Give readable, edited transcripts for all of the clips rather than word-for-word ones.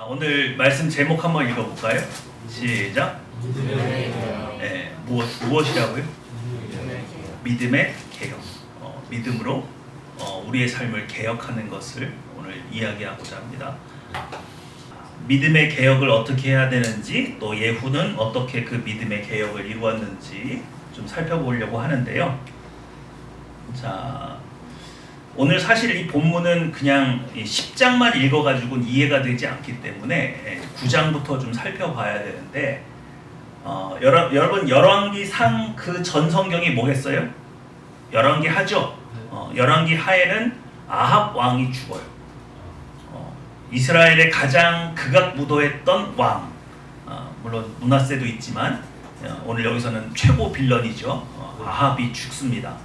오늘 말씀 제목 한번 읽어볼까요? 시작. 네, 무엇이라고요? 믿음의 개혁. 믿음으로 우리의 삶을 개혁하는 것을 오늘 이야기하고자 합니다. 믿음의 개혁을 어떻게 해야 되는지, 또 예후는 어떻게 그 믿음의 개혁을 이루었는지 좀 살펴보려고 하는데요. 자, 오늘 사실 이 본문은 그냥 10장만 읽어가지고는 이해가 되지 않기 때문에 9장부터 좀 살펴봐야 되는데, 여러분 열왕기상 그 전 성경이 뭐겠어요? 열왕기 하죠. 열왕기 하에는 아합 왕이 죽어요. 이스라엘의 가장 극악무도했던 왕, 물론 므낫세도 있지만 오늘 여기서는 최고 빌런이죠. 아합이 죽습니다.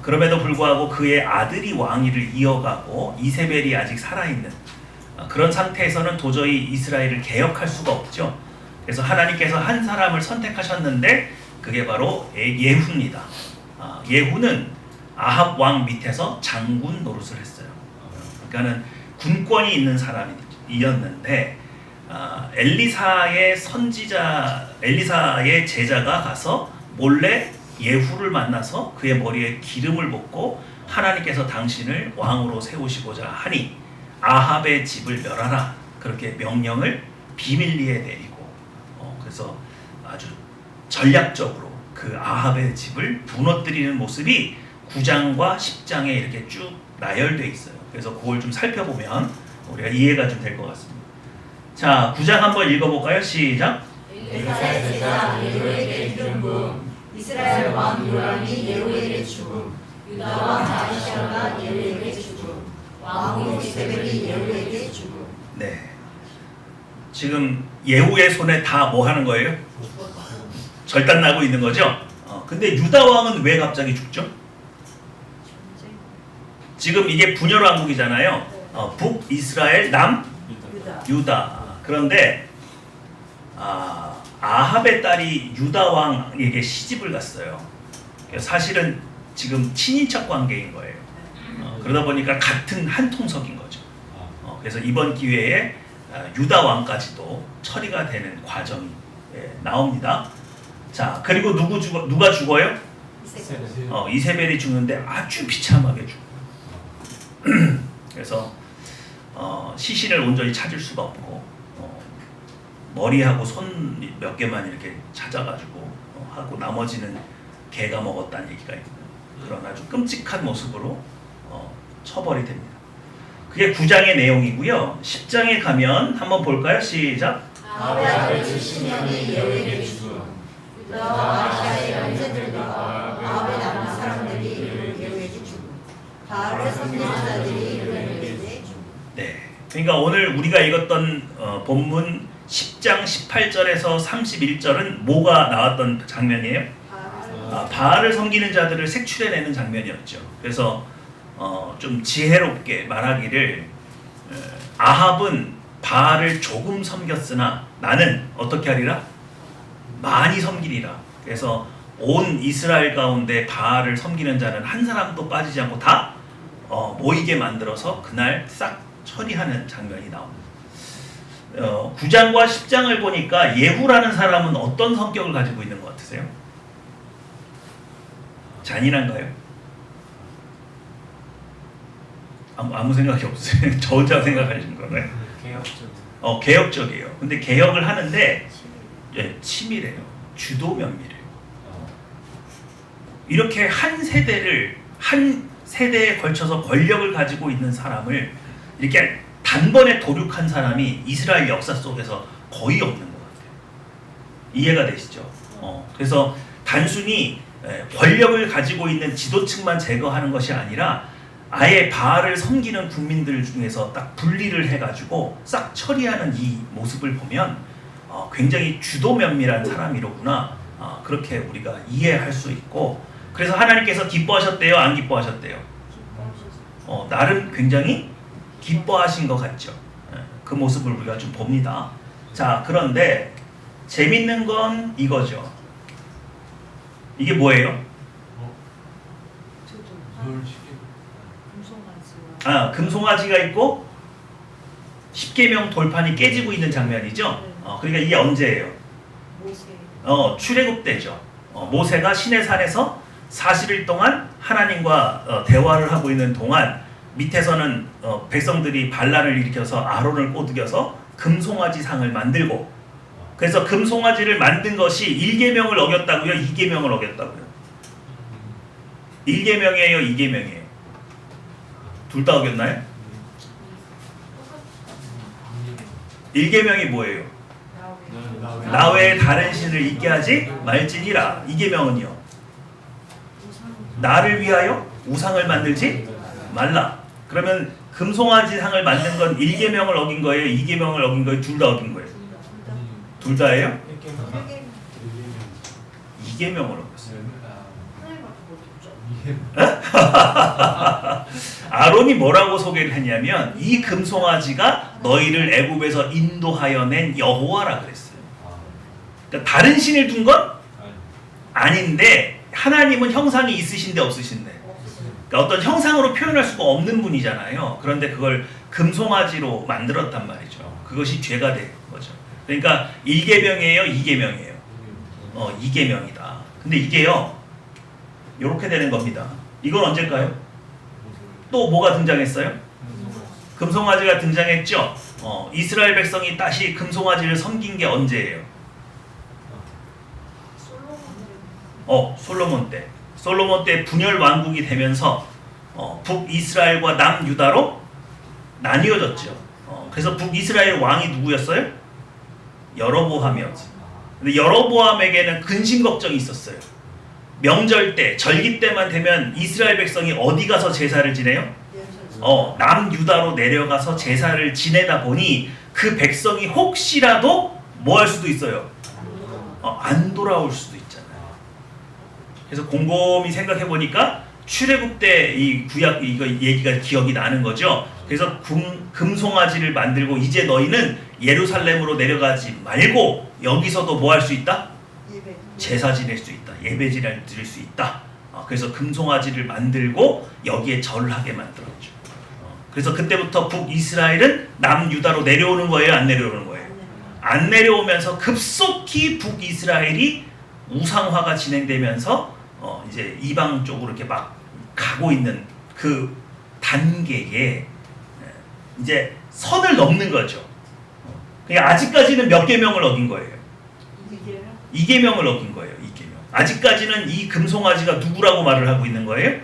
그럼에도 불구하고 그의 아들이 왕위를 이어가고 이세벨이 아직 살아있는 그런 상태에서는 도저히 이스라엘을 개혁할 수가 없죠. 그래서 하나님께서 한 사람을 선택하셨는데 그게 바로 예후입니다. 예후는 아합 왕 밑에서 장군 노릇을 했어요. 그러니까는 군권이 있는 사람이었는데, 엘리사의 제자가 가서 몰래 예후를 만나서 그의 머리에 기름을 붓고 하나님께서 당신을 왕으로 세우시고자 하니 아합의 집을 멸하라, 그렇게 명령을 비밀리에 내리고, 그래서 아주 전략적으로 그 아합의 집을 무너뜨리는 모습이 9장과 10장에 이렇게 쭉 나열되어 있어요. 그래서 그걸 좀 살펴보면 우리가 이해가 좀 될 것 같습니다. 자, 9장 한번 읽어볼까요? 시작. 엘리사의 제자 예후에게 기름 부음, 이스라엘 왕 요람이 예후에게 죽음, 유다 왕 아하시아가 예후에게 죽음, 왕후 이세벨이 예후에게 죽음. 네, 지금 예후의 손에 다 뭐 하는 거예요? 절단나고 있는 거죠. 근데 유다 왕은 왜 갑자기 죽죠? 지금 이게 분열 왕국이잖아요. 북이스라엘, 남유다. 그런데 아합의 딸이 유다 왕에게 시집을 갔어요. 사실은 지금 친인척 관계인 거예요. 그러다 보니까 같은 한 통속인 거죠. 그래서 이번 기회에 유다 왕까지도 처리가 되는 과정이 나옵니다. 자, 그리고 누가 죽어요? 이세벨이 죽는데 아주 비참하게 죽어요. 그래서 시신을 온전히 찾을 수가 없고, 머리하고 손 몇 개만 이렇게 찾아가지고 하고 나머지는 개가 먹었다는 얘기가 있고, 그런 아주 끔찍한 모습으로 처벌이 됩니다. 그게 9장의 내용이고요. 10장에 가면 한번 볼까요? 시작. 아합의 아들 70명이 예후에게 죽음, 유다와 아하시아의 형제들과 아합의 남은 사람들이 예후에게 죽음, 바알의 섬기는 자들이 예후에게 죽음. 네, 그러니까 오늘 우리가 읽었던 본문 10장 18절에서 31절은 뭐가 나왔던 장면이에요? 바알을 섬기는 자들을 색출해내는 장면이었죠. 그래서 좀 지혜롭게 말하기를, 아합은 바알을 조금 섬겼으나 나는 어떻게 하리라? 많이 섬기리라. 그래서 온 이스라엘 가운데 바알을 섬기는 자는 한 사람도 빠지지 않고 다 모이게 만들어서 그날 싹 처리하는 장면이 나옵니다. 9장과 10장을 보니까 예후라는 사람은 어떤 성격을 가지고 있는 것 같으세요? 잔인한가요? 아무 생각이 없어요. 저 혼자 생각하시는 건가요? 개혁적이에요. 근데 개혁을 하는데 치밀해요. 주도 면밀해요. 이렇게 한 세대에 걸쳐서 권력을 가지고 있는 사람을 이렇게 단번에 도륙한 사람이 이스라엘 역사 속에서 거의 없는 것 같아요. 이해가 되시죠? 그래서 단순히 권력을 가지고 있는 지도층만 제거하는 것이 아니라 아예 바알을 섬기는 국민들 중에서 딱 분리를 해가지고 싹 처리하는 이 모습을 보면 굉장히 주도 면밀한 사람이로구나, 그렇게 우리가 이해할 수 있고, 그래서 하나님께서 기뻐하셨대요? 안 기뻐하셨대요? 나름 굉장히 기뻐하신 것 같죠. 그 모습을 우리가 좀 봅니다. 자, 그런데 재밌는 건 이거죠. 이게 뭐예요? 금송아지가 있고 십계명 돌판이 깨지고 있는 장면이죠. 그러니까 이게 언제예요? 출애굽 때죠. 모세가 시내산에서 40일 동안 하나님과 대화를 하고 있는 동안 밑에서는 백성들이 반란을 일으켜서 아론을 꼬드겨서 금송아지 상을 만들고, 그래서 금송아지를 만든 것이 1계명을 어겼다고요? 2계명을 어겼다고요? 1계명이에요? 2계명이에요? 둘 다 어겼나요? 1계명이 뭐예요? 나 외에 다른 신을 있게 하지 말지니라. 2계명은요? 나를 위하여 우상을 만들지 말라. 그러면 금송아지 상을 만든 건 1계명을 어긴 거예요? 2계명을 어긴 거예요? 둘 다 어긴 거예요? 둘 다예요? 2계명을 어겼어요. 아론이 뭐라고 소개를 했냐면 이 금송아지가 너희를 애굽에서 인도하여 낸 여호와라 그랬어요. 그러니까 다른 신을 둔 건 아닌데 하나님은 형상이 있으신데 없으신데, 그러니까 어떤 형상으로 표현할 수가 없는 분이잖아요. 그런데 그걸 금송아지로 만들었단 말이죠. 그것이 죄가 된 거죠. 그러니까 1계명이에요? 2계명이에요? 2계명이다. 근데 이게요 이렇게 되는 겁니다. 이건 언제일까요? 또 뭐가 등장했어요? 금송아지가 등장했죠. 이스라엘 백성이 다시 금송아지를 섬긴 게 언제예요? 솔로몬 때. 솔로몬 때 분열 왕국이 되면서 북이스라엘과 남유다로 나뉘어졌죠. 그래서 북이스라엘 왕이 누구였어요? 여로보암이었어요. 근데 여로보암에게는 근심 걱정이 있었어요. 명절 때, 절기 때만 되면 이스라엘 백성이 어디 가서 제사를 지내요? 남유다로 내려가서 제사를 지내다 보니 그 백성이 혹시라도 뭐 할 수도 있어요? 안 돌아올 수도 있잖아요. 그래서 곰곰이 생각해 보니까 출애굽 때 이 구약 이거 얘기가 기억이 나는 거죠. 그래서 금송아지를 만들고 이제 너희는 예루살렘으로 내려가지 말고 여기서도 뭐 할 수 있다? 제사 지낼 수 있다. 예배 드릴 수 있다. 그래서 금송아지를 만들고 여기에 절을 하게 만들었죠. 그래서 그때부터 북이스라엘은 남유다로 내려오는 거예요? 안 내려오는 거예요? 안 내려오면서 급속히 북이스라엘이 우상화가 진행되면서 이제 이방 쪽으로 이렇게 막 가고 있는 그 단계에 이제 선을 넘는 거죠. 그러니까 아직까지는 몇 계명을 어긴 거예요? 2계명을 어긴 거예요. 2계명. 아직까지는 이 금송아지가 누구라고 말을 하고 있는 거예요?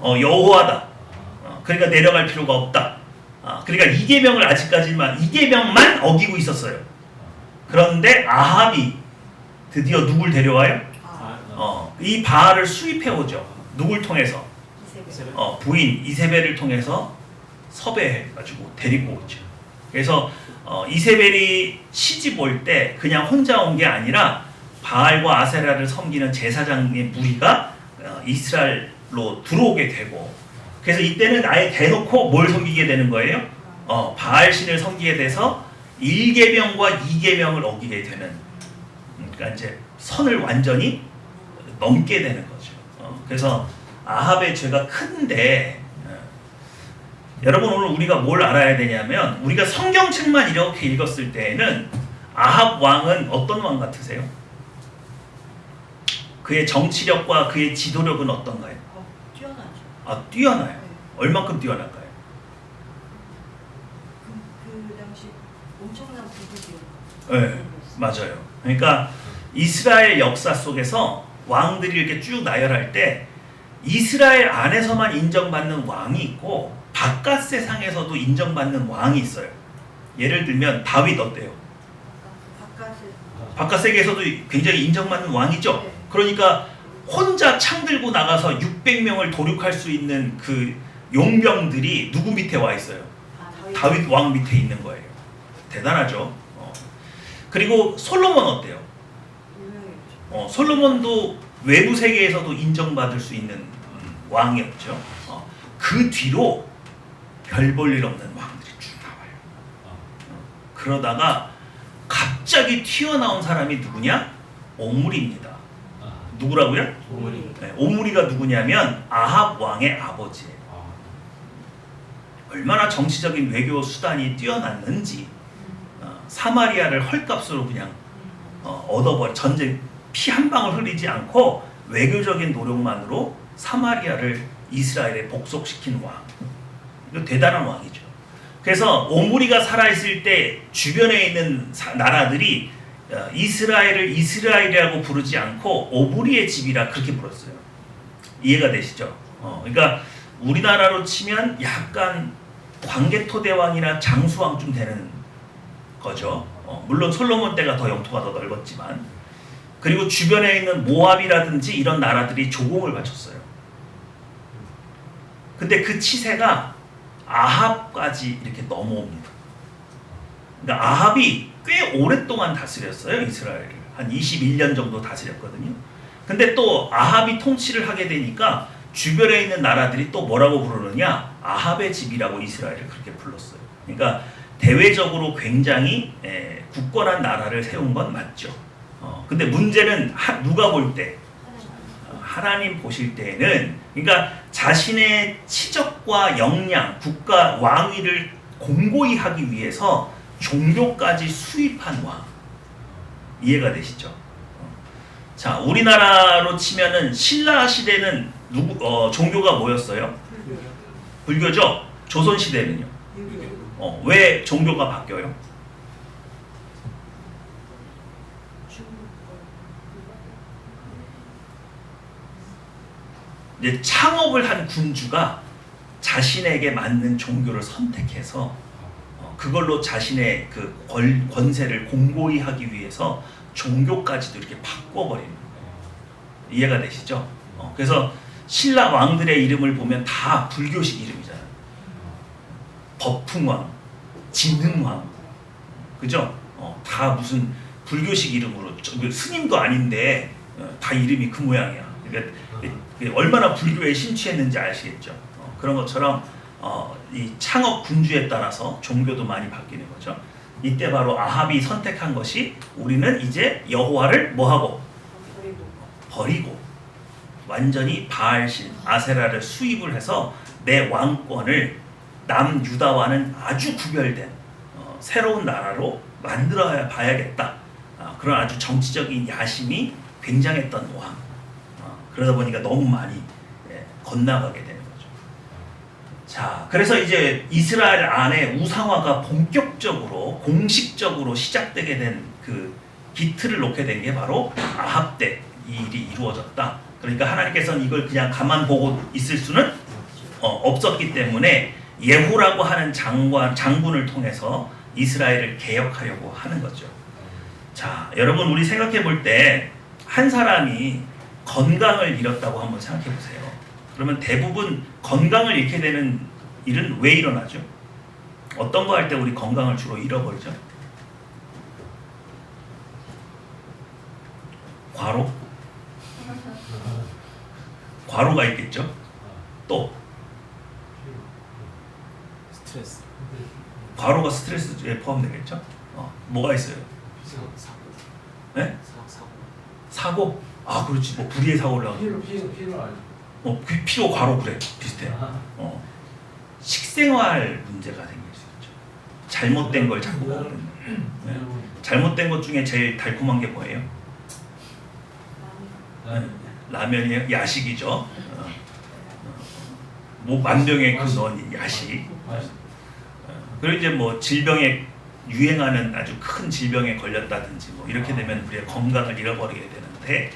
여호와다. 그러니까 내려갈 필요가 없다. 그러니까 2계명을 아직까지만 2계명만 어기고 있었어요. 그런데 아합이 드디어 누굴 데려와요? 이 바알을 수입해 오죠. 누굴 통해서? 부인 이세벨을 통해서 섭외해 가지고 데리고 오죠. 그래서 이세벨이 시집 올 때 그냥 혼자 온 게 아니라 바알과 아세라를 섬기는 제사장의 무리가 이스라엘로 들어오게 되고, 그래서 이때는 아예 대놓고 뭘 섬기게 되는 거예요? 바알 신을 섬기게 돼서 1계명과 2계명을 어기게 되는, 그러니까 이제 선을 완전히 넘게 되는 거죠. 그래서 아합의 죄가 큰데, 여러분 오늘 우리가 뭘 알아야 되냐면, 우리가 성경책만 이렇게 읽었을 때에는 아합 왕은 어떤 왕 같으세요? 그의 정치력과 그의 지도력은 어떤가요? 뛰어나죠. 뛰어나요. 네. 얼만큼 뛰어날까요? 그 당시 엄청난 부족이요. 네, 맞아요. 그러니까 이스라엘 역사 속에서 왕들이 이렇게 쭉 나열할 때 이스라엘 안에서만 인정받는 왕이 있고 바깥 세상에서도 인정받는 왕이 있어요. 예를 들면 다윗 어때요? 바깥 세계에서도 굉장히 인정받는 왕이죠. 네. 그러니까 혼자 창 들고 나가서 600명을 도륙할 수 있는 그 용병들이 누구 밑에 와 있어요? 다윗 왕 밑에 있는 거예요. 대단하죠. 그리고 솔로몬 어때요? 솔로몬도 외부 세계에서도 인정받을 수 있는 왕이었죠. 그 뒤로 별 볼 일 없는 왕들이 쭉 나와요. 그러다가 갑자기 튀어나온 사람이 누구냐? 오므리입니다. 누구라고요? 오므리. 네, 오므리가 누구냐면 아합 왕의 아버지예요. 얼마나 정치적인 외교 수단이 뛰어났는지 사마리아를 헐값으로 그냥 얻어버려 전쟁 피 한 방울 흘리지 않고 외교적인 노력만으로 사마리아를 이스라엘에 복속시킨 왕. 이거 대단한 왕이죠. 그래서 오므리가 살아있을 때 주변에 있는 나라들이 이스라엘을 이스라엘이라고 부르지 않고 오므리의 집이라 그렇게 불렀어요. 이해가 되시죠? 그러니까 우리나라로 치면 약간 광개토대왕이나 장수왕쯤 되는 거죠. 물론 솔로몬 때가 더 영토가 더 넓었지만, 그리고 주변에 있는 모압이라든지 이런 나라들이 조공을 바쳤어요. 근데 그 치세가 아합까지 이렇게 넘어옵니다. 그러니까 아합이 꽤 오랫동안 다스렸어요. 이스라엘을 한 21년 정도 다스렸거든요. 근데 또 아합이 통치를 하게 되니까 주변에 있는 나라들이 또 뭐라고 부르느냐, 아합의 집이라고 이스라엘을 그렇게 불렀어요. 그러니까 대외적으로 굉장히 굳건한 나라를 세운 건 맞죠. 근데 문제는 누가 볼 때, 하나님 보실 때에는, 그러니까 자신의 치적과 역량, 국가 왕위를 공고히 하기 위해서 종교까지 수입한 왕. 이해가 되시죠? 자, 우리나라로 치면은 신라 시대는 종교가 뭐였어요? 불교죠. 조선 시대는요. 왜 종교가 바뀌어요? 이제 창업을 한 군주가 자신에게 맞는 종교를 선택해서 그걸로 자신의 그 권세를 공고히 하기 위해서 종교까지도 이렇게 바꿔버리는 거예요. 이해가 되시죠? 그래서 신라 왕들의 이름을 보면 다 불교식 이름이잖아요. 법풍왕, 진흥왕, 그죠? 다 무슨 불교식 이름으로, 스님도 아닌데 다 이름이 그 모양이야. 그러니까 얼마나 불교에 심취했는지 아시겠죠? 그런 것처럼 이 창업 군주에 따라서 종교도 많이 바뀌는 거죠. 이때 바로 아합이 선택한 것이, 우리는 이제 여호와를 뭐하고? 버리고 완전히 바알신, 아세라를 수입을 해서 내 왕권을 남유다와는 아주 구별된 새로운 나라로 만들어 봐야겠다. 그런 아주 정치적인 야심이 굉장했던 왕. 그러다 보니까 너무 많이 건너가게 되는 거죠. 자, 그래서 이제 이스라엘 안에 우상화가 본격적으로 공식적으로 시작되게 된 그 기틀을 놓게 된 게 바로 아합 때 이 일이 이루어졌다. 그러니까 하나님께서는 이걸 그냥 가만 보고 있을 수는 없었기 때문에 예후라고 하는 장군을 통해서 이스라엘을 개혁하려고 하는 거죠. 자, 여러분, 우리 생각해 볼 때 한 사람이 건강을 잃었다고 한번 생각해 보세요. 그러면 대부분 건강을 잃게 되는 일은 왜 일어나죠? 어떤 거 할 때 우리 건강을 주로 잃어버리죠? 과로? 과로가 있겠죠? 또 스트레스. 과로가 스트레스에 포함되겠죠? 뭐가 있어요? 네? 사고? 아, 그렇지. 뭐 불의의 사고를 하고. 피로 알죠. 피로 과로 그래. 비슷해. 식생활 문제가 생길 수 있죠. 잘못된 걸 자꾸 먹는. 네. 잘못된 것 중에 제일 달콤한 게 뭐예요? 라면이에요? 야식이죠. 뭐 만병의 근원 야식. 그리고 이제 뭐 질병에 유행하는 아주 큰 질병에 걸렸다든지 뭐 이렇게 되면 우리의 건강을 잃어버리게 되는데,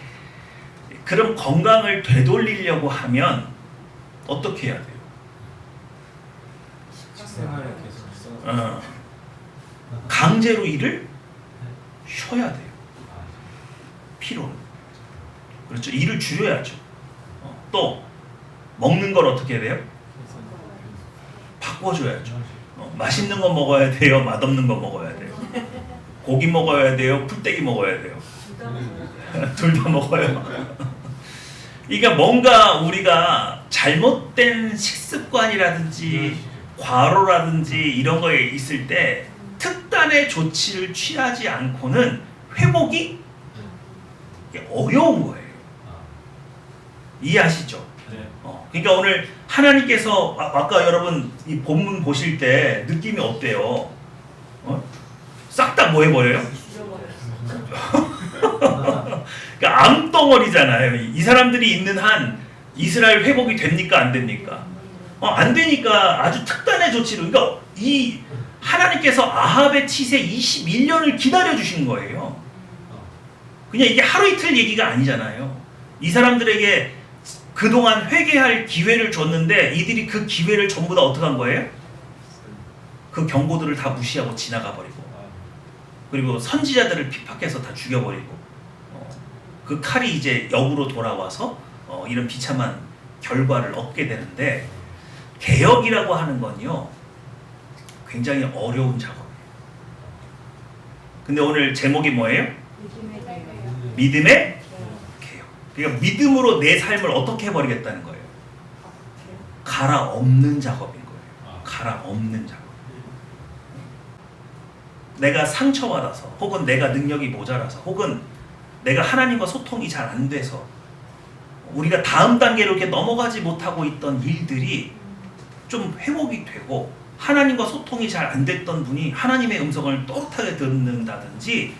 그럼 건강을 되돌리려고 하면 어떻게 해야 돼요? 식생활에 계속 강제로 일을 쉬어야 돼요. 피로는. 그렇죠. 일을 줄여야죠. 또 먹는 걸 어떻게 해야 돼요? 바꿔줘야죠. 맛있는 거 먹어야 돼요? 맛없는 거 먹어야 돼요? 고기 먹어야 돼요? 풀떼기 먹어야 돼요? 둘 다 먹어요. 그러니까 뭔가 우리가 잘못된 식습관이라든지 과로라든지 이런 거에 있을 때 특단의 조치를 취하지 않고는 회복이 어려운 거예요. 이해하시죠? 네. 그러니까 오늘 하나님께서 아까 여러분 이 본문 보실 때 느낌이 어때요? 싹 다 뭐 해버려요? 그러니까 암덩어리잖아요. 이 사람들이 있는 한 이스라엘 회복이 됩니까 안 됩니까? 안 되니까 아주 특단의 조치로, 그러니까 이 하나님께서 아합의 치세 21년을 기다려 주신 거예요. 그냥 이게 하루 이틀 얘기가 아니잖아요. 이 사람들에게 그동안 회개할 기회를 줬는데 이들이 그 기회를 전부 다 어떻게 한 거예요? 그 경고들을 다 무시하고 지나가 버리고, 그리고 선지자들을 핍박해서 다 죽여버리고, 그 칼이 이제 역으로 돌아와서 이런 비참한 결과를 얻게 되는데, 개혁이라고 하는 건요 굉장히 어려운 작업이에요. 근데 오늘 제목이 뭐예요? 믿음의 개혁. 그러니까 믿음으로 내 삶을 어떻게 해버리겠다는 거예요? 갈아엎는 작업인 거예요. 갈아엎는 작업. 내가 상처받아서, 혹은 내가 능력이 모자라서, 혹은 내가 하나님과 소통이 잘 안 돼서 우리가 다음 단계로 이렇게 넘어가지 못하고 있던 일들이 좀 회복이 되고, 하나님과 소통이 잘 안 됐던 분이 하나님의 음성을 또렷하게 듣는다든지,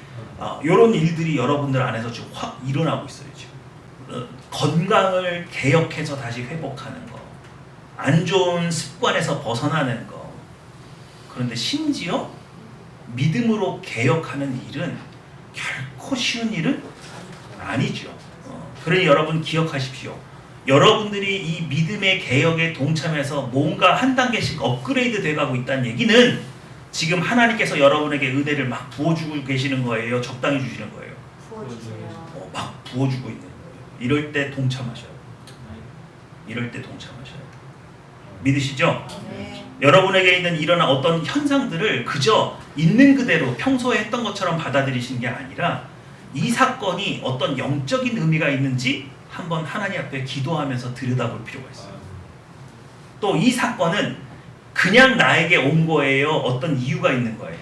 이런 일들이 여러분들 안에서 지금 확 일어나고 있어요. 지금 건강을 개혁해서 다시 회복하는 거, 안 좋은 습관에서 벗어나는 거. 그런데 심지어 믿음으로 개혁하는 일은 결코 쉬운 일은 아니죠. 그러니 여러분 기억하십시오. 여러분들이 이 믿음의 개혁에 동참해서 뭔가 한 단계씩 업그레이드 돼가고 있다는 얘기는 지금 하나님께서 여러분에게 은혜를 막 부어주고 계시는 거예요? 적당히 주시는 거예요? 막 부어주고 있는 거예요. 이럴 때 동참하셔요. 이럴 때 동참하셔요. 믿으시죠? 네. 여러분에게 있는 일어난 어떤 현상들을 그저 있는 그대로 평소에 했던 것처럼 받아들이시는 게 아니라, 이 사건이 어떤 영적인 의미가 있는지 한번 하나님 앞에 기도하면서 들여다볼 필요가 있어요. 또 이 사건은 그냥 나에게 온 거예요? 어떤 이유가 있는 거예요?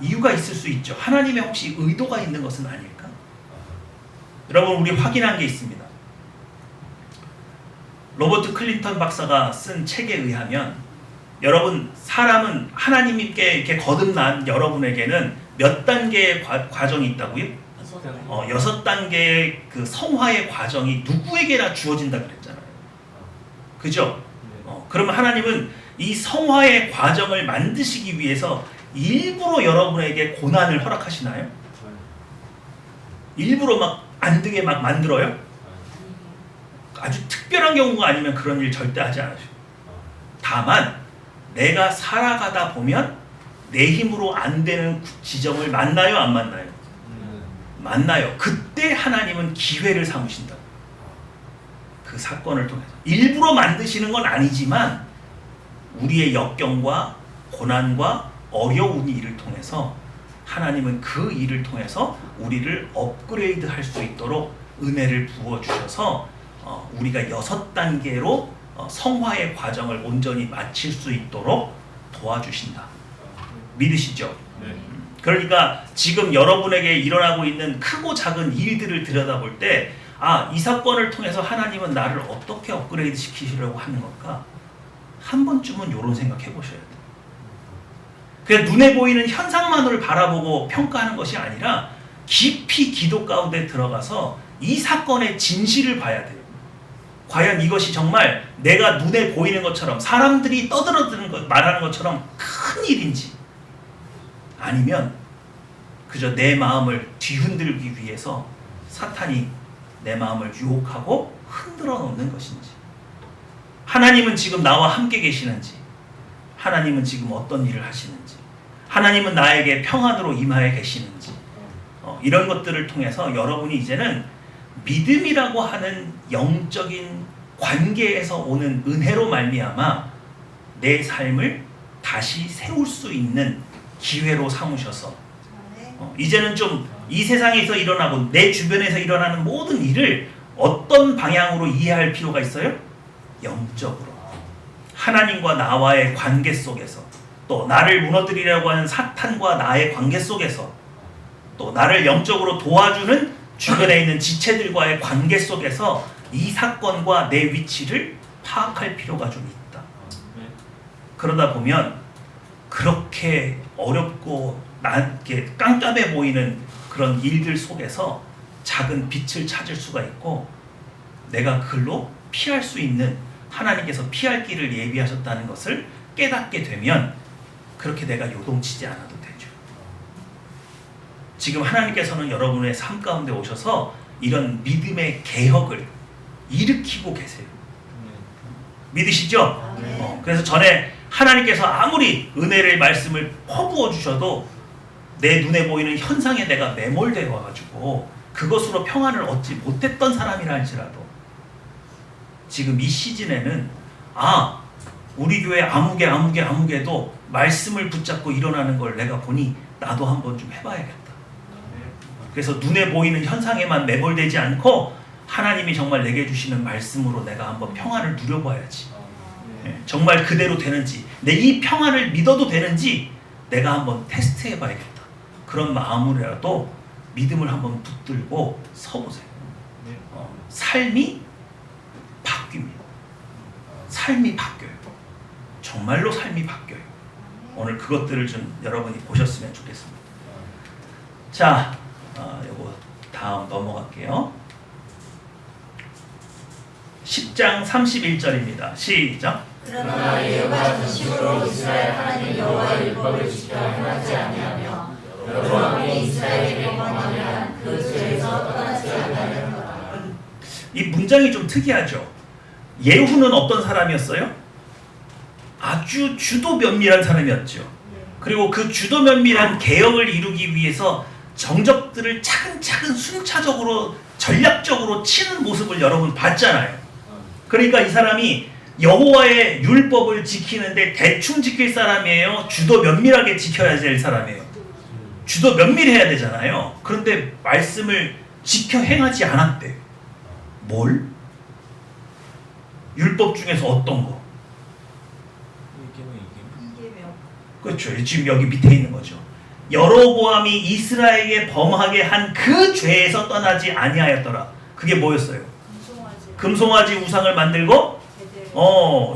이유가 있을 수 있죠. 하나님의 혹시 의도가 있는 것은 아닐까? 여러분, 우리 확인한 게 있습니다. 로버트 클린턴 박사가 쓴 책에 의하면, 여러분, 사람은 하나님께 이렇게 거듭난 여러분에게는 몇 단계의 과정이 있다고요? 6단계의 그 성화의 과정이 누구에게나 주어진다 그랬잖아요. 그죠? 그러면 하나님은 이 성화의 과정을 만드시기 위해서 일부러 여러분에게 고난을 허락하시나요? 일부러 막 안 되게 막 만들어요? 아주 특별한 경우가 아니면 그런 일 절대 하지 않으셔요. 다만 내가 살아가다 보면 내 힘으로 안 되는 지점을 만나요, 안 만나요? 만나요. 그때 하나님은 기회를 삼으신다. 그 사건을 통해서 일부러 만드시는 건 아니지만 우리의 역경과 고난과 어려운 일을 통해서 하나님은 그 일을 통해서 우리를 업그레이드 할 수 있도록 은혜를 부어주셔서 우리가 6단계로 성화의 과정을 온전히 마칠 수 있도록 도와주신다. 믿으시죠? 네. 그러니까 지금 여러분에게 일어나고 있는 크고 작은 일들을 들여다볼 때, 이 사건을 통해서 하나님은 나를 어떻게 업그레이드 시키시려고 하는 걸까? 한 번쯤은 이런 생각 해보셔야 돼요. 그냥 눈에 보이는 현상만을 바라보고 평가하는 것이 아니라 깊이 기도 가운데 들어가서 이 사건의 진실을 봐야 돼요. 과연 이것이 정말 내가 눈에 보이는 것처럼, 사람들이 떠들어드는 것, 말하는 것처럼 큰 일인지, 아니면 그저 내 마음을 뒤흔들기 위해서 사탄이 내 마음을 유혹하고 흔들어 놓는 것인지, 하나님은 지금 나와 함께 계시는지, 하나님은 지금 어떤 일을 하시는지, 하나님은 나에게 평안으로 임하여 계시는지, 이런 것들을 통해서 여러분이 이제는 믿음이라고 하는 영적인 관계에서 오는 은혜로 말미암아 내 삶을 다시 세울 수 있는 기회로 삼으셔서 이제는 좀 이 세상에서 일어나고 내 주변에서 일어나는 모든 일을 어떤 방향으로 이해할 필요가 있어요? 영적으로. 하나님과 나와의 관계 속에서, 또 나를 무너뜨리려고 하는 사탄과 나의 관계 속에서, 또 나를 영적으로 도와주는 주변에 있는 지체들과의 관계 속에서 이 사건과 내 위치를 파악할 필요가 좀 있다. 네. 그러다 보면 그렇게 어렵고 이렇게 깜깜해 보이는 그런 일들 속에서 작은 빛을 찾을 수가 있고, 내가 그걸로 피할 수 있는, 하나님께서 피할 길을 예비하셨다는 것을 깨닫게 되면 그렇게 내가 요동치지 않아도 되죠. 지금 하나님께서는 여러분의 삶 가운데 오셔서 이런 믿음의 개혁을 일으키고 계세요. 믿으시죠? 그래서 전에 하나님께서 아무리 은혜의 말씀을 퍼부어 주셔도 내 눈에 보이는 현상에 내가 매몰되어 와가지고 그것으로 평안을 얻지 못했던 사람이라 할지라도 지금 이 시즌에는 우리 교회 아무개도 말씀을 붙잡고 일어나는 걸 내가 보니 나도 한번 좀 해봐야겠다. 그래서 눈에 보이는 현상에만 매몰되지 않고 하나님이 정말 내게 주시는 말씀으로 내가 한번 평안을 누려봐야지. 정말 그대로 되는지, 내 이 평안을 믿어도 되는지 내가 한번 테스트해봐야겠다. 그런 마음으로라도 믿음을 한번 붙들고 서보세요. 삶이 바뀝니다. 삶이 바뀌어요. 정말로 삶이 바뀌어요. 오늘 그것들을 좀 여러분이 보셨으면 좋겠습니다. 자, 요거 다음 넘어갈게요. 10장 31절입니다. 시작. 그러나 예후가 진심으로 이스라엘 하나님 여호와의 율법을 지켜 행하지 아니하며 여호와의 이스라엘에게 범하면 그 죄에서 떠나지 아니하였더라. 이 문장이 좀 특이하죠. 예후는 어떤 사람이었어요? 아주 주도 면밀한 사람이었죠. 그리고 그 주도 면밀한 개혁을 이루기 위해서 정적들을 차근차근 순차적으로 전략적으로 치는 모습을 여러분 봤잖아요. 그러니까 이 사람이 여호와의 율법을 지키는데 대충 지킬 사람이에요? 주도 면밀하게 지켜야 될 사람이에요? 주도 면밀해야 되잖아요. 그런데 말씀을 지켜 행하지 않았대요. 뭘? 율법 중에서 어떤 거? 그렇죠. 지금 여기 밑에 있는 거죠. 여로보암이 이스라엘에게 범하게 한 그 죄에서 떠나지 아니하였더라. 그게 뭐였어요? 금송아지 우상을 만들고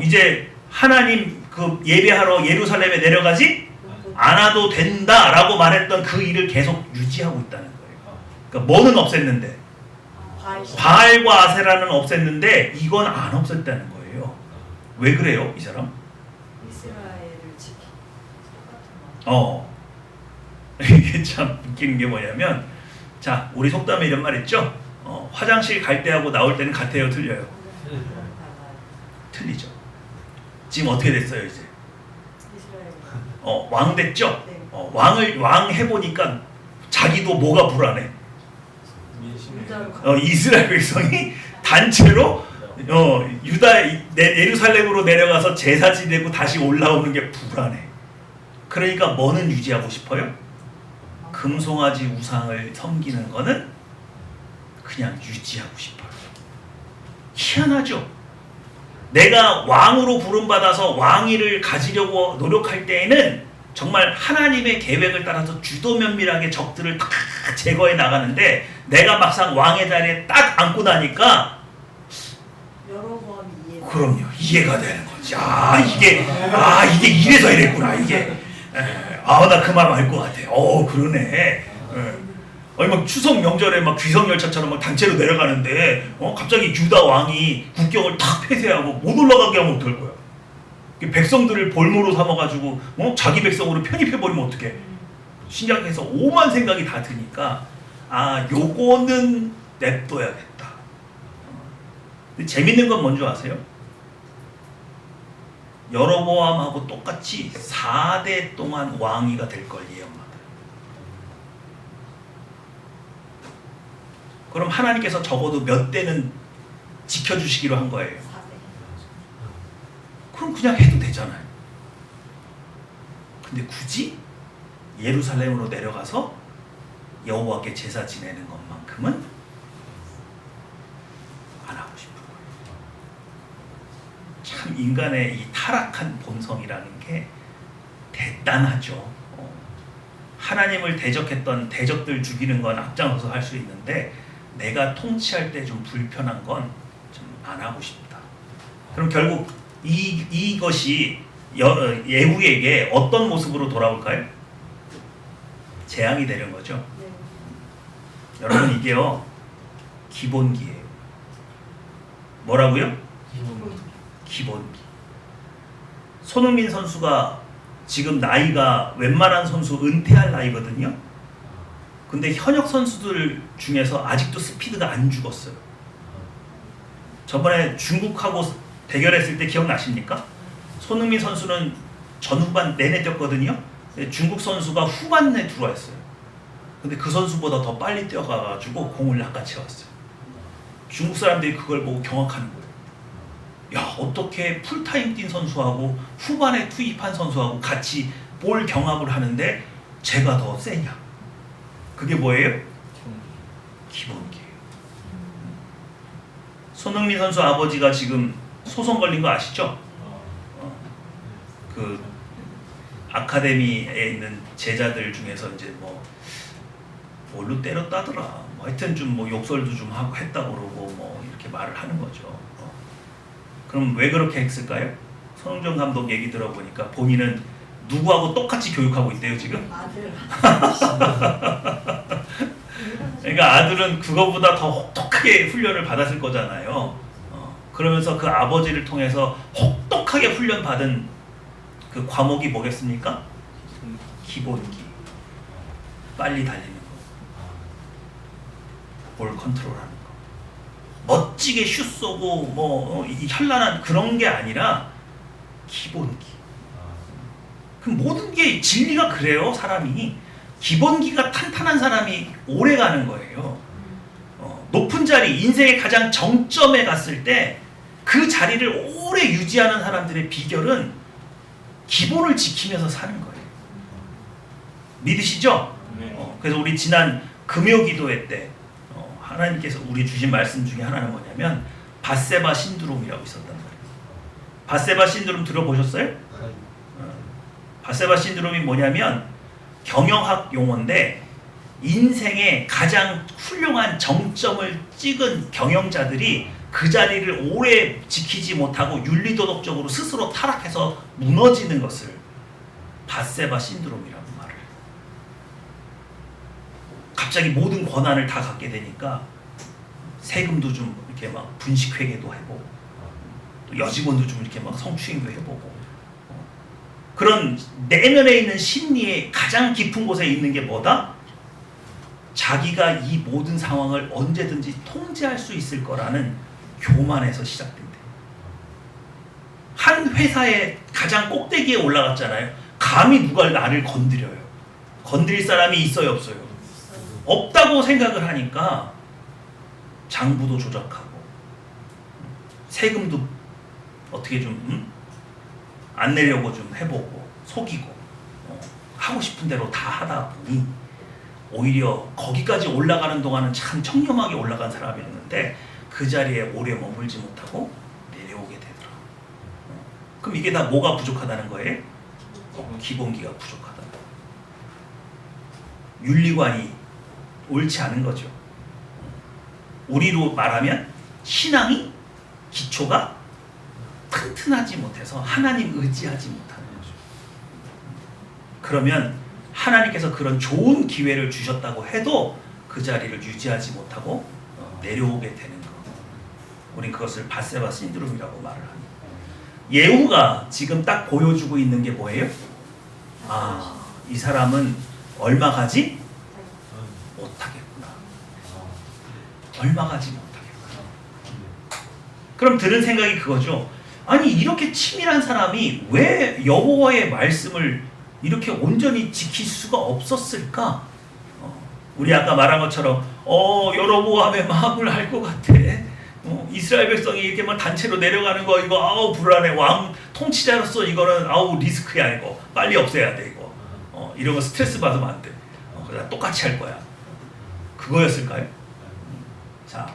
이제 하나님 그 예배하러 예루살렘에 내려가지 않아도 된다라고 말했던 그 일을 계속 유지하고 있다는 거예요. 그러니까 뭐는 없앴는데? 바알과 아세라는 없앴는데 이건 안 없앴다는 거예요. 왜 그래요, 이 사람? 이스라엘을 지키. 이게 참 웃기는 게 뭐냐면, 자, 우리 속담에 이런 말 있죠? 화장실 갈 때하고 나올 때는 같아요, 틀려요? 틀리죠. 지금 어떻게 됐어요, 이제? 왕 됐죠? 왕 해보니까 자기도 뭐가 불안해? 이스라엘 백성이 단체로 예루살렘으로 내려가서 제사 지내고 다시 올라오는 게 불안해. 그러니까 뭐는 유지하고 싶어요? 금송아지 우상을 섬기는 거는 그냥 유지하고 싶어요. 희한하죠? 내가 왕으로 부름받아서 왕위를 가지려고 노력할 때에는 정말 하나님의 계획을 따라서 주도 면밀하게 적들을 다 제거해 나가는데, 내가 막상 왕의 자리에 딱 앉고 나니까 그럼요, 이해가 되는 거지. 이게 이래서 이랬구나. 이게 나 그 말 알 것 같아. 그러네. 막 추석 명절에 막 귀성열차처럼 막 단체로 내려가는데 갑자기 유다 왕이 국경을 탁 폐쇄하고 못 올라가게 하면 어떨 거야? 백성들을 볼모로 삼아가지고 자기 백성으로 편입해버리면 어떡해? 신약에서 오만 생각이 다 드니까 요거는 냅둬야겠다. 근데 재밌는 건 뭔지 아세요? 여로보암하고 똑같이 4대 동안 왕위가 될 걸 예언받아요. 그럼 하나님께서 적어도 몇 대는 지켜주시기로 한 거예요. 그럼 그냥 해도 되잖아요. 근데 굳이 예루살렘으로 내려가서 여호와께 제사 지내는 것만큼은 안 하고 싶은 거예요. 참 인간의 이 타락한 본성이라는 게 대단하죠. 하나님을 대적했던 대적들 죽이는 건 앞장서서 할 수 있는데, 내가 통치할 때 좀 불편한 건 안 하고 싶다. 그럼 결국 이것이 예후에게 어떤 모습으로 돌아올까요? 재앙이 되는 거죠. 네. 여러분 이게요 기본기예요. 뭐라고요? 기본기. 손흥민 선수가 지금 나이가 웬만한 선수 은퇴할 나이거든요. 근데 현역 선수들 중에서 아직도 스피드가 안 죽었어요. 저번에 중국하고 대결했을 때 기억나십니까? 손흥민 선수는 전후반 내내 뛰었거든요. 근데 중국 선수가 후반에 들어왔어요. 근데 그 선수보다 더 빨리 뛰어가가지고 공을 낚아채웠어요. 중국 사람들이 그걸 보고 경악하는 거예요. 야, 어떻게 풀타임 뛴 선수하고 후반에 투입한 선수하고 같이 볼 경합을 하는데 쟤가 더 세냐? 그게 뭐예요? 기본기예요. 손흥민 선수 아버지가 지금 소송 걸린 거 아시죠? 그 아카데미에 있는 제자들 중에서 이제 뭐 뭘로 때렸다더라. 뭐 하여튼 좀 뭐 욕설도 좀 하고 했다고 그러고 뭐 이렇게 말을 하는 거죠. 그럼 왜 그렇게 했을까요? 손흥정 감독 얘기 들어보니까 본인은 누구하고 똑같이 교육하고 있대요 지금. 아들. 그러니까 아들은 그거보다 더 혹독하게 훈련을 받았을 거잖아요. 그러면서 그 아버지를 통해서 혹독하게 훈련 받은 그 과목이 뭐겠습니까? 기본기. 빨리 달리는 거. 볼 컨트롤하는 거. 멋지게 슛 쏘고 뭐 이 현란한 그런 게 아니라 기본기. 그 모든 게 진리가 그래요. 사람이 기본기가 탄탄한 사람이 오래 가는 거예요. 높은 자리, 인생의 가장 정점에 갔을 때 그 자리를 오래 유지하는 사람들의 비결은 기본을 지키면서 사는 거예요. 믿으시죠? 그래서 우리 지난 금요기도회 때 하나님께서 우리 주신 말씀 중에 하나는 뭐냐면 밧세바 신드롬이라고 있었단 말이에요. 밧세바 신드롬 들어보셨어요? 밧세바 신드롬이 뭐냐면 경영학 용어인데 인생의 가장 훌륭한 정점을 찍은 경영자들이 그 자리를 오래 지키지 못하고 윤리도덕적으로 스스로 타락해서 무너지는 것을 밧세바 신드롬이라고 말을 해요. 갑자기 모든 권한을 다 갖게 되니까 세금도 좀 이렇게 막 분식회계도 해보고 또 여직원도 좀 이렇게 막 성추행도 해보고 그런 내면에 있는 심리의 가장 깊은 곳에 있는 게 뭐다? 자기가 이 모든 상황을 언제든지 통제할 수 있을 거라는 교만에서 시작된대요. 한 회사의 가장 꼭대기에 올라갔잖아요. 감히 누가 나를 건드려요. 건드릴 사람이 있어요, 없어요? 없다고 생각을 하니까 장부도 조작하고 세금도 어떻게 좀 안 내려고 좀 해보고 속이고 하고 싶은 대로 다 하다 보니 오히려 거기까지 올라가는 동안은 참 청렴하게 올라간 사람이었는데 그 자리에 오래 머물지 못하고 내려오게 되더라. 그럼 이게 다 뭐가 부족하다는 거예요? 기본기가 부족하다. 윤리관이 옳지 않은 거죠. 우리로 말하면 신앙이 기초가 튼튼하지 못해서 하나님 의지하지 못하는 거죠. 그러면 하나님께서 그런 좋은 기회를 주셨다고 해도 그 자리를 유지하지 못하고 내려오게 되는 거. 우린 그것을 밧세바 신드롬이라고 말을 합니다. 예후가 지금 딱 보여주고 있는 게 뭐예요? 아, 이 사람은 얼마 가지 못하겠구나. 얼마 가지 못하겠구나. 그럼 들은 생각이 그거죠. 아니 이렇게 치밀한 사람이 왜 여호와의 말씀을 이렇게 온전히 지킬 수가 없었을까? 우리 아까 말한 것처럼 여로보암의 마음을 알 것 같아. 이스라엘 백성이 이렇게 막 단체로 내려가는 거 이거 아우 불안해. 왕 통치자로서 이거는 아우 리스크야 이거. 빨리 없애야 돼 이거. 이런 거 스트레스 받으면 안 돼. 그래서 똑같이 할 거야. 그거였을까요? 자,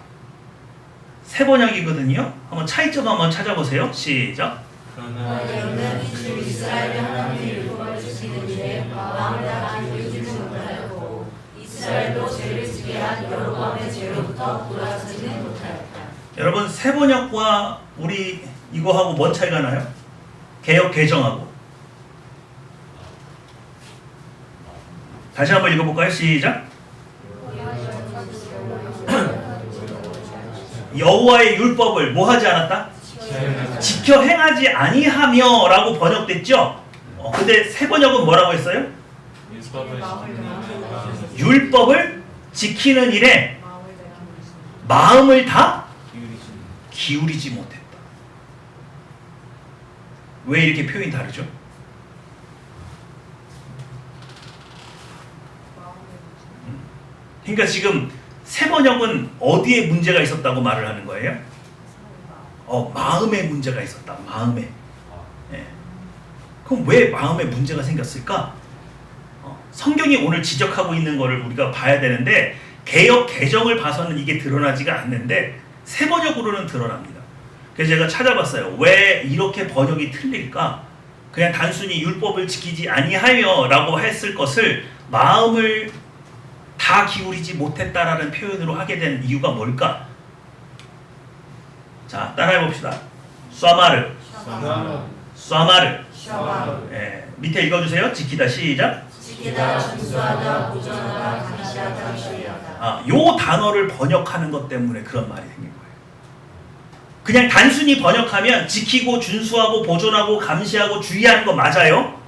세 번역이거든요. 한번 차이점 한번 찾아보세요. 시작. 그러나 여호와는 주 이스라엘 하나님의 율법을 지키는 일에 마음을 다하게 보이지 못하였고 이스라엘도 죄를 지게 한 여로보암의 죄로부터 돌아서지는 못하였다. 여러분 세번역과 우리 이거하고 뭔 차이가 나요? 개역 개정하고. 다시 한번 읽어볼까요? 시작. 여호와의 율법을 뭐 하지 않았다? 지켜 행하지 아니하며 라고 번역됐죠? 근데 세 번역은 뭐라고 했어요? 율법을 지키는 일에 마음을 다 기울이지 못했다. 왜 이렇게 표현이 다르죠? 그러니까 지금 세 번역은 어디에 문제가 있었다고 말을 하는 거예요? 마음에 문제가 있었다. 마음에. 예. 그럼 왜 마음에 문제가 생겼을까? 성경이 오늘 지적하고 있는 거를 우리가 봐야 되는데 개역 개정을 봐서는 이게 드러나지가 않는데 세 번역으로는 드러납니다. 그래서 제가 찾아봤어요. 왜 이렇게 번역이 틀릴까? 그냥 단순히 율법을 지키지 아니하여 라고 했을 것을 마음을 다 기울이지 못했다라는 표현으로 하게 된 이유가 뭘까? 자, 따라해 봅시다. 쏴마르. 예, 밑에 읽어주세요. 지키다. 시작. 지키다, 준수하다, 보존하다, 감시하다, 주의하다. 요 단어를 번역하는 것 때문에 그런 말이 생긴 거예요. 그냥 단순히 번역하면 지키고 준수하고 보존하고 감시하고 주의하는 거 맞아요.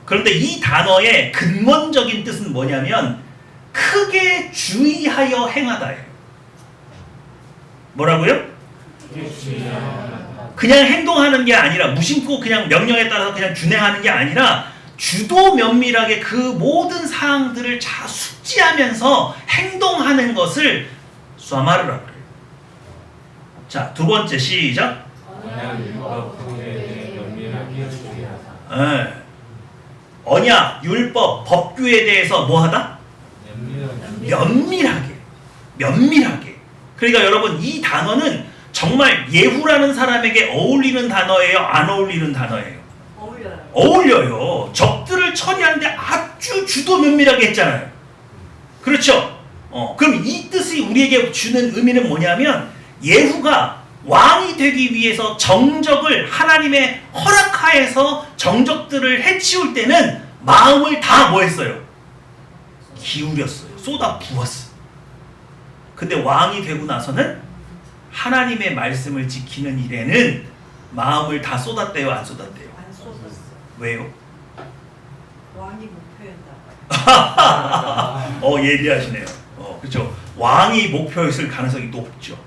그런데 이 단어의 근본적인 뜻은 뭐냐면 크게 주의하여 행하다예요. 뭐라고요? 그냥 행동하는 게 아니라 무심코 그냥 명령에 따라서 그냥 준행하는 게 아니라 주도 면밀하게 그 모든 사항들을 잘 숙지하면서 행동하는 것을 쏴마르라고 그래요. 자, 두 번째 시작. 언약, 율법, 법규에 대해서 뭐하다? 면밀하게. 그러니까 여러분 이 단어는 정말 예후라는 사람에게 어울리는 단어예요? 안 어울리는 단어예요? 어울려요. 적들을 처리하는데 아주 주도 면밀하게 했잖아요. 그렇죠? 그럼 이 뜻이 우리에게 주는 의미는 뭐냐면 예후가 왕이 되기 위해서 정적을 하나님의 허락하에서 정적들을 해치울 때는 마음을 다 뭐 했어요? 기울였어요. 쏟아 부었어요. 근데 왕이 되고 나서는 하나님의 말씀을 지키는 일에는 마음을 다 쏟았대요? 안 쏟았대요? 안 쏟았어. 왜요? 왕이 목표였나? 예리하시네요. 그렇죠. 왕이 목표였을 가능성이 높죠.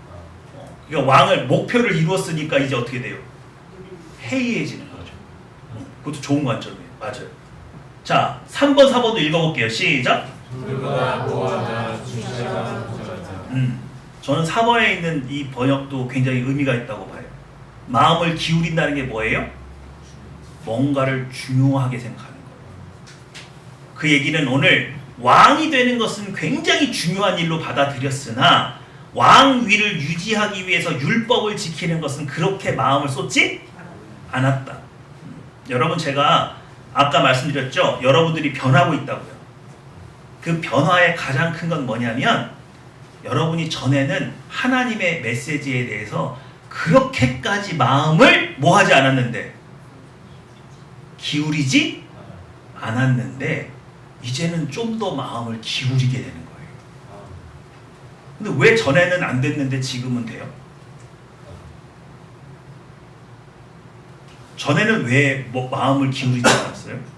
그러니까 왕을 목표를 이루었으니까 이제 어떻게 돼요? 해이해지는 거죠. 그것도 좋은 관점이에요. 맞아요. 자, 3번, 4번도 읽어볼게요. 시작. 저는 4번에 있는 이 번역도 굉장히 의미가 있다고 봐요. 마음을 기울인다는 게 뭐예요? 뭔가를 중요하게 생각하는 거예요. 그 얘기는 오늘 왕이 되는 것은 굉장히 중요한 일로 받아들였으나 왕 위를 유지하기 위해서 율법을 지키는 것은 그렇게 마음을 쏟지 않았다. 여러분, 제가 아까 말씀드렸죠? 여러분들이 변하고 있다고요. 그 변화의 가장 큰 건 뭐냐면 여러분이 전에는 하나님의 메시지에 대해서 그렇게까지 마음을 뭐 하지 않았는데 기울이지 않았는데 이제는 좀 더 마음을 기울이게 되는 거예요. 근데 왜 전에는 안 됐는데 지금은 돼요? 전에는 왜 마음을 기울이지 않았어요?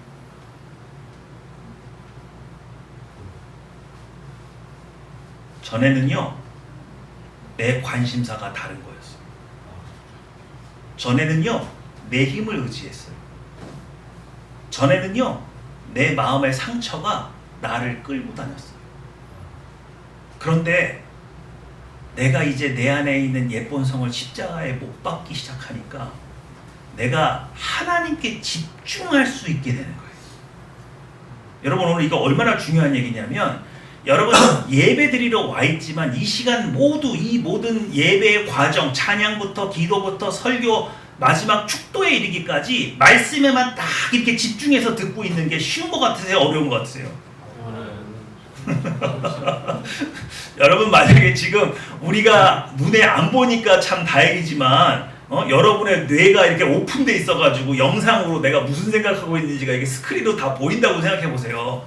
전에는요, 내 관심사가 다른 거였어요. 전에는요, 내 힘을 의지했어요. 전에는요, 내 마음의 상처가 나를 끌고 다녔어요. 그런데 내가 이제 내 안에 있는 예쁜 성을 십자가에 못 박기 시작하니까 내가 하나님께 집중할 수 있게 되는 거예요. 여러분, 오늘 이거 얼마나 중요한 얘기냐면 여러분 예배 드리러 와 있지만 이 시간 모두 이 모든 예배의 과정, 찬양부터 기도부터 설교, 마지막 축도에 이르기까지 말씀에만 딱 이렇게 집중해서 듣고 있는 게 쉬운 것 같으세요? 어려운 것 같으세요? 여러분 만약에 지금 우리가 눈에 안 보니까 참 다행이지만 여러분의 뇌가 이렇게 오픈돼 있어가지고 영상으로 내가 무슨 생각하고 있는지가 이게 스크린으로 다 보인다고 생각해 보세요.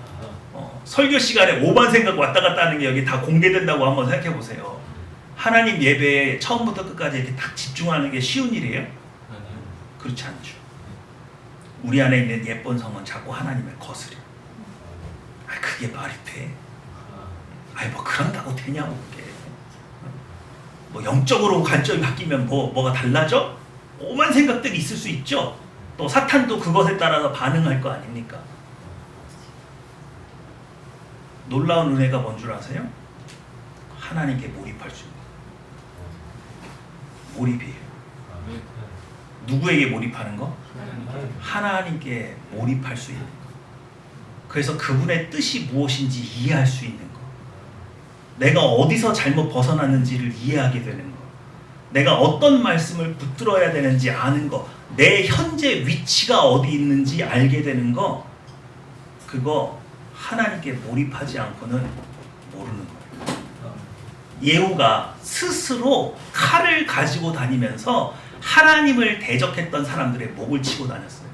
설교 시간에 오만 생각 왔다 갔다 하는 게 여기 다 공개된다고 한번 생각해 보세요. 하나님 예배에 처음부터 끝까지 이렇게 딱 집중하는 게 쉬운 일이에요? 아니요. 그렇지 않죠. 우리 안에 있는 예쁜 성은 자꾸 하나님을 거스려. 그게 말이 돼? 뭐 그런다고 되냐고 그게. 뭐 영적으로 관점이 바뀌면 뭐가 달라져? 오만 생각들이 있을 수 있죠. 또 사탄도 그것에 따라서 반응할 거 아닙니까? 놀라운 은혜가 뭔 줄 아세요? 하나님께 몰입할 수 있는 몰입이에요. 누구에게 몰입하는 거? 하나님께 몰입할 수 있는 거. 그래서 그분의 뜻이 무엇인지 이해할 수 있는 거. 내가 어디서 잘못 벗어났는지를 이해하게 되는 거. 내가 어떤 말씀을 붙들어야 되는지 아는 거. 내 현재 위치가 어디 있는지 알게 되는 거. 그거 하나님께 몰입하지 않고는 모르는 거예요. 예후가 스스로 칼을 가지고 다니면서 하나님을 대적했던 사람들의 목을 치고 다녔어요.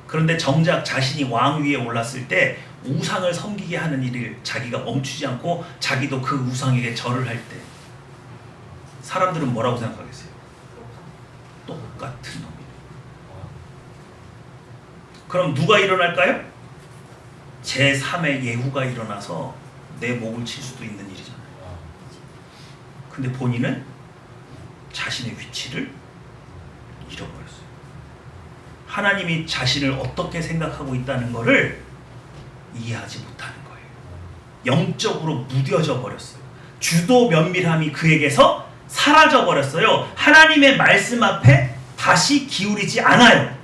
그런데 정작 자신이 왕위에 올랐을 때 우상을 섬기게 하는 일을 자기가 멈추지 않고 자기도 그 우상에게 절을 할 때 사람들은 뭐라고 생각하겠어요? 똑같은 놈이에요. 그럼 누가 일어날까요? 제3의 예후가 일어나서 내 목을 칠 수도 있는 일이잖아요. 근데 본인은 자신의 위치를 잃어버렸어요. 하나님이 자신을 어떻게 생각하고 있다는 것을 이해하지 못하는 거예요. 영적으로 무뎌져 버렸어요. 주도 면밀함이 그에게서 사라져 버렸어요. 하나님의 말씀 앞에 다시 기울이지 않아요.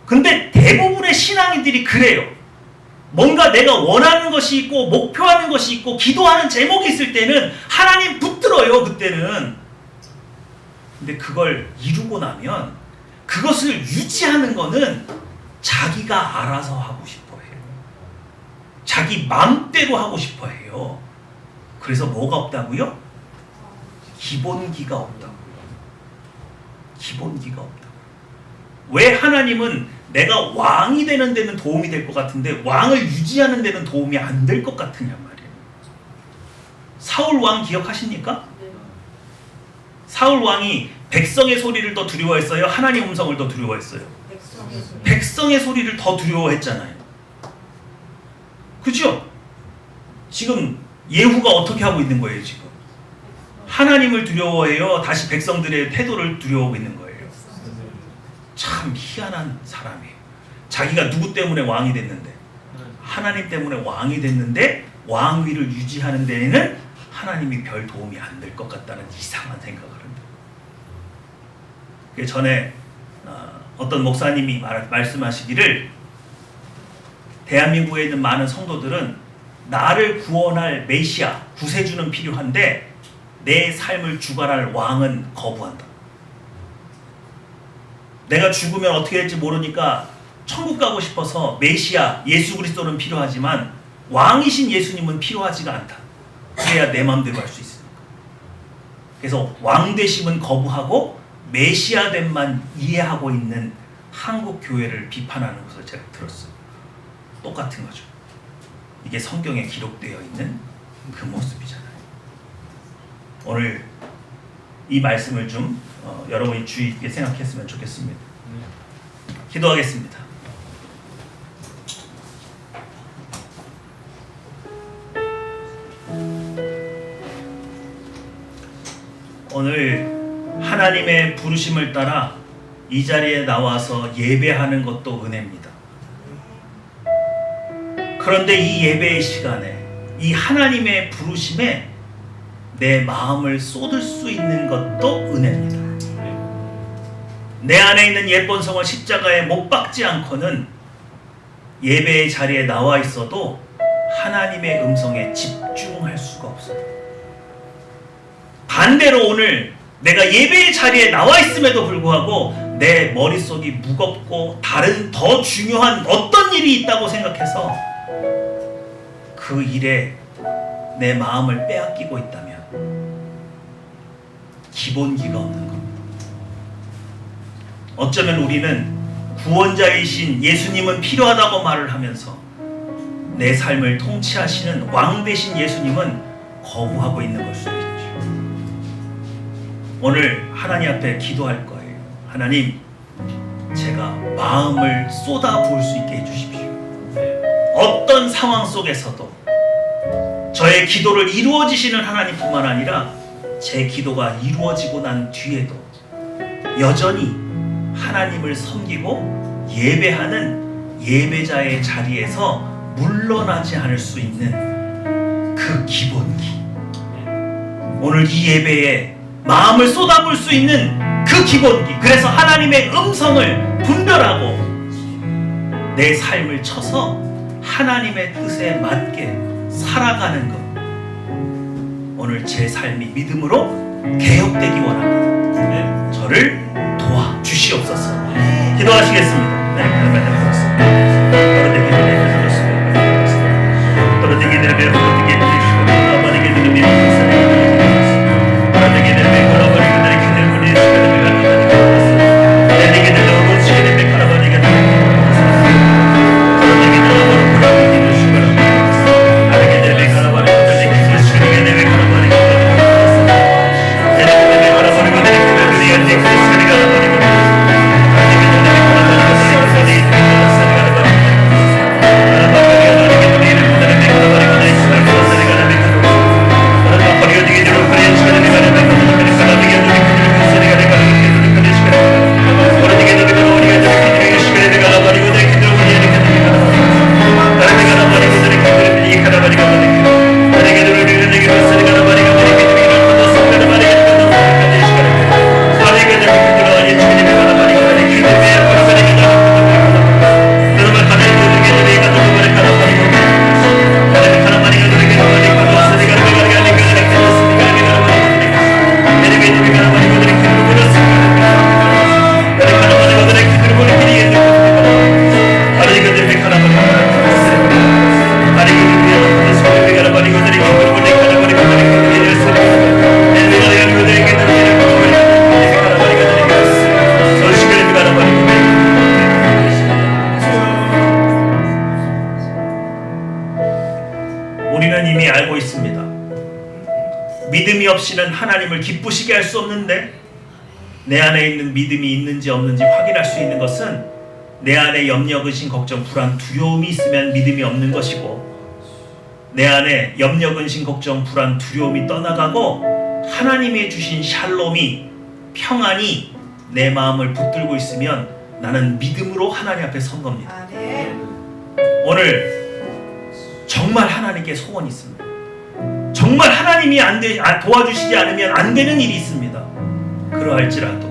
근데 대부분의 신앙인들이 그래요. 뭔가 내가 원하는 것이 있고 목표하는 것이 있고 기도하는 제목이 있을 때는 하나님 붙들어요. 그때는. 근데 그걸 이루고 나면 그것을 유지하는 거는 자기가 알아서 하고 싶어 해요. 자기 마음대로 하고 싶어 해요. 그래서 뭐가 없다고요? 기본기가 없다고요. 기본기가 없다고요. 왜 하나님은 내가 왕이 되는 데는 도움이 될 것 같은데 왕을 유지하는 데는 도움이 안 될 것 같으냐 말이에요. 사울 왕 기억하십니까? 사울 왕이 백성의 소리를 더 두려워했어요? 하나님 음성을 더 두려워했어요? 백성의 소리를 더 두려워했잖아요. 그죠? 지금 예후가 어떻게 하고 있는 거예요 지금? 하나님을 두려워해요? 다시 백성들의 태도를 두려워하고 있는 거예요? 참 희한한 사람이에요. 자기가 누구 때문에 왕이 됐는데? 하나님 때문에 왕이 됐는데 왕위를 유지하는 데에는 하나님이 별 도움이 안 될 것 같다는 이상한 생각을 합니다. 전에 어떤 목사님이 말씀하시기를 대한민국에 있는 많은 성도들은 나를 구원할 메시아, 구세주는 필요한데 내 삶을 주관할 왕은 거부한다. 내가 죽으면 어떻게 될지 모르니까 천국 가고 싶어서 메시아, 예수 그리스도는 필요하지만 왕이신 예수님은 필요하지가 않다. 그래야 내 마음대로 할 수 있으니까. 그래서 왕 되심은 거부하고 메시아됨만 이해하고 있는 한국 교회를 비판하는 것을 제가 들었어요. 똑같은 거죠. 이게 성경에 기록되어 있는 그 모습이잖아요. 오늘 이 말씀을 좀 여러분이 주의 있게 생각했으면 좋겠습니다. 기도하겠습니다. 오늘 하나님의 부르심을 따라 이 자리에 나와서 예배하는 것도 은혜입니다. 그런데 이 예배의 시간에 이 하나님의 부르심에 내 마음을 쏟을 수 있는 것도 은혜입니다. 내 안에 있는 예쁜 성을 십자가에 못 박지 않고는 예배의 자리에 나와 있어도 하나님의 음성에 집중할 수가 없어요. 반대로 오늘 내가 예배의 자리에 나와 있음에도 불구하고 내 머릿속이 무겁고 다른 더 중요한 어떤 일이 있다고 생각해서 그 일에 내 마음을 빼앗기고 있다면 기본기가 없는 겁니다. 어쩌면 우리는 구원자이신 예수님은 필요하다고 말을 하면서 내 삶을 통치하시는 왕 되신 예수님은 거부하고 있는 걸 수도 있죠. 오늘 하나님 앞에 기도할 거예요. 하나님, 제가 마음을 쏟아부을 수 있게 해주십시오. 어떤 상황 속에서도 저의 기도를 이루어지시는 하나님뿐만 아니라 제 기도가 이루어지고 난 뒤에도 여전히 하나님을 섬기고 예배하는 예배자의 자리에서 물러나지 않을 수 있는 그 기본기, 오늘 이 예배에 마음을 쏟아부을 수 있는 그 기본기, 그래서 하나님의 음성을 분별하고 내 삶을 쳐서 하나님의 뜻에 맞게 살아가는 것, 오늘 제 삶이 믿음으로 개혁되기 원합니다. 저를 도와주시옵소서. 기도하시겠습니다. 우리는 이미 알고 있습니다. 믿음이 없이는 하나님을 기쁘시게 할 수 없는데, 내 안에 있는 믿음이 있는지 없는지 확인할 수 있는 것은 내 안에 염려, 근심, 걱정, 불안, 두려움이 있으면 믿음이 없는 것이고, 내 안에 염려, 근심, 걱정, 불안, 두려움이 떠나가고 하나님이 주신 샬롬이, 평안이 내 마음을 붙들고 있으면 나는 믿음으로 하나님 앞에 선 겁니다. 오늘 정말 하나님께 소원이 있습니다. 정말 하나님이 도와주시지 않으면 안 되는 일이 있습니다. 그러할지라도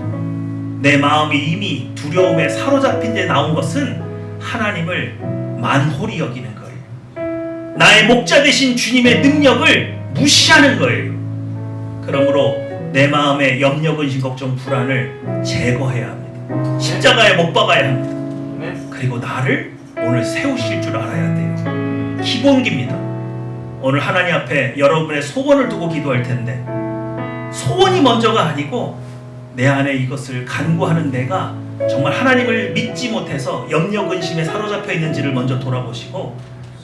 내 마음이 이미 두려움에 사로잡힌 데 나온 것은 하나님을 만홀히 여기는 거예요. 나의 목자 되신 주님의 능력을 무시하는 거예요. 그러므로 내 마음의 염려, 근심, 걱정, 불안을 제거해야 합니다. 십자가에 못 박아야 합니다. 그리고 나를 오늘 세우실 줄 알아야 돼요. 기본기입니다. 오늘 하나님 앞에 여러분의 소원을 두고 기도할 텐데, 소원이 먼저가 아니고 내 안에 이것을 간구하는 내가 정말 하나님을 믿지 못해서 염려, 근심에 사로잡혀 있는지를 먼저 돌아보시고,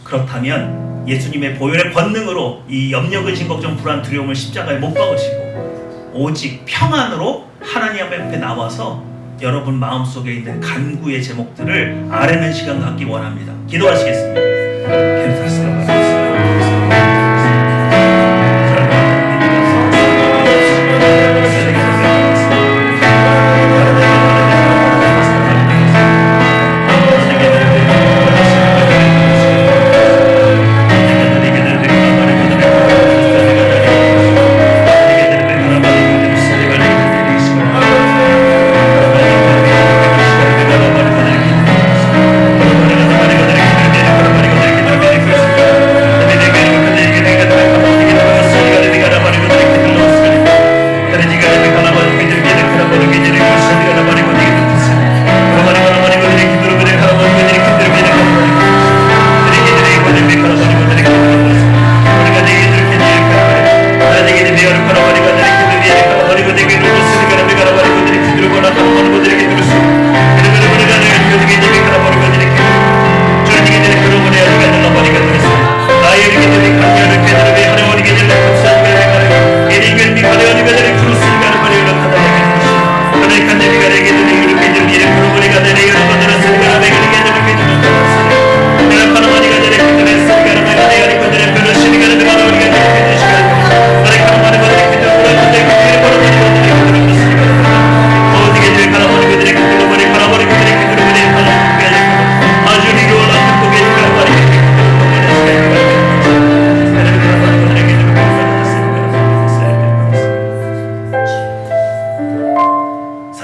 그렇다면 예수님의 보혈의 권능으로 이 염려, 근심, 걱정, 불안, 두려움을 십자가에 못 박으시고 오직 평안으로 하나님 앞에 나와서 여러분 마음속에 있는 간구의 제목들을 아뢰는 시간 갖기 원합니다. 기도하시겠습니다.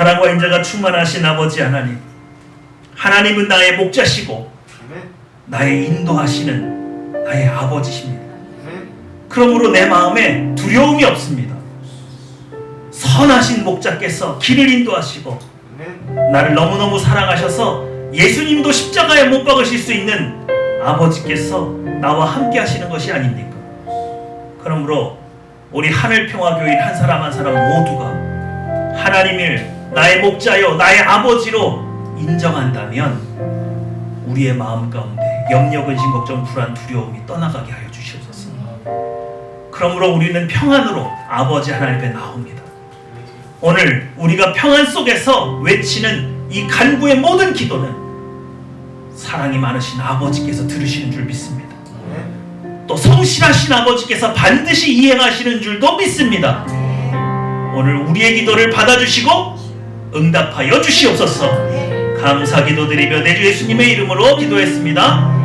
사랑과 인자가 충만하신 아버지 하나님, 하나님은 나의 목자시고 나의 인도하시는 나의 아버지십니다. 그러므로 내 마음에 두려움이 없습니다. 선하신 목자께서 길을 인도하시고 나를 너무너무 사랑하셔서 예수님도 십자가에 못 박으실 수 있는 아버지께서 나와 함께 하시는 것이 아닙니까? 그러므로 우리 하늘평화교인 한 사람 한 사람 모두가 하나님을 나의 목자요 나의 아버지로 인정한다면 우리의 마음 가운데 염려, 근심, 걱정, 불안, 두려움이 떠나가게 하여 주시옵소서. 그러므로 우리는 평안으로 아버지 하나님 앞에 나옵니다. 오늘 우리가 평안 속에서 외치는 이 간구의 모든 기도는 사랑이 많으신 아버지께서 들으시는 줄 믿습니다. 또 성실하신 아버지께서 반드시 이행하시는 줄도 믿습니다. 오늘 우리의 기도를 받아주시고 응답하여 주시옵소서. 감사 기도드리며 내 주 예수님의 이름으로 기도했습니다.